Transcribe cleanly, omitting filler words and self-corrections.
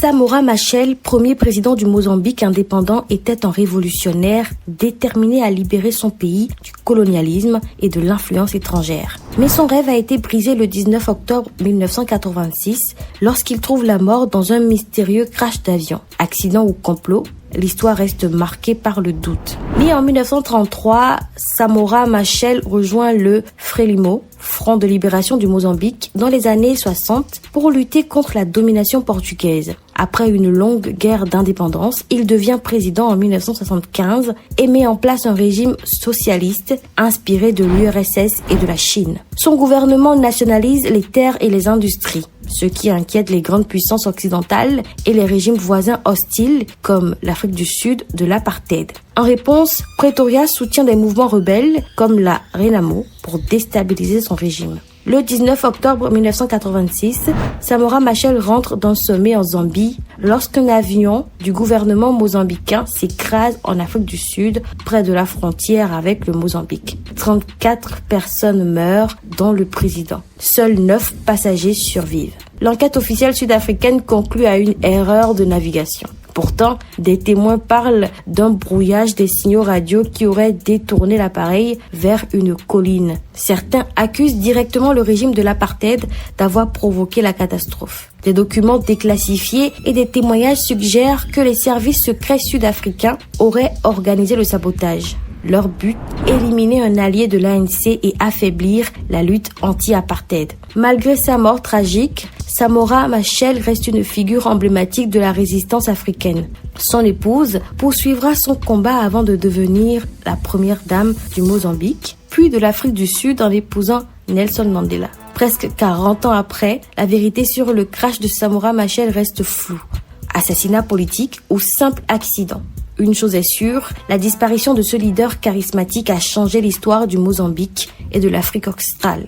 Samora Machel, premier président du Mozambique indépendant, était un révolutionnaire déterminé à libérer son pays du colonialisme et de l'influence étrangère. Mais son rêve a été brisé le 19 octobre 1986 lorsqu'il trouve la mort dans un mystérieux crash d'avion. Accident ou complot, l'histoire reste marquée par le doute. Né en 1933, Samora Machel rejoint le Frelimo, Front de libération du Mozambique, dans les années 60 pour lutter contre la domination portugaise. Après une longue guerre d'indépendance, il devient président en 1975 et met en place un régime socialiste inspiré de l'URSS et de la Chine. Son gouvernement nationalise les terres et les industries, ce qui inquiète les grandes puissances occidentales et les régimes voisins hostiles comme l'Afrique du Sud de l'apartheid. En réponse, Pretoria soutient des mouvements rebelles comme la Renamo pour déstabiliser son régime. Le 19 octobre 1986, Samora Machel rentre d'un sommet en Zambie lorsqu'un avion du gouvernement mozambicain s'écrase en Afrique du Sud, près de la frontière avec le Mozambique. 34 personnes meurent, dont le président. Seuls 9 passagers survivent. L'enquête officielle sud-africaine conclut à une erreur de navigation. Pourtant, des témoins parlent d'un brouillage des signaux radio qui aurait détourné l'appareil vers une colline. Certains accusent directement le régime de l'apartheid d'avoir provoqué la catastrophe. Des documents déclassifiés et des témoignages suggèrent que les services secrets sud-africains auraient organisé le sabotage. Leur but, éliminer un allié de l'ANC et affaiblir la lutte anti-apartheid. Malgré sa mort tragique, Samora Machel reste une figure emblématique de la résistance africaine. Son épouse poursuivra son combat avant de devenir la première dame du Mozambique, puis de l'Afrique du Sud en épousant Nelson Mandela. Presque 40 ans après, la vérité sur le crash de Samora Machel reste floue. Assassinat politique ou simple accident? Une chose est sûre, la disparition de ce leader charismatique a changé l'histoire du Mozambique et de l'Afrique australe.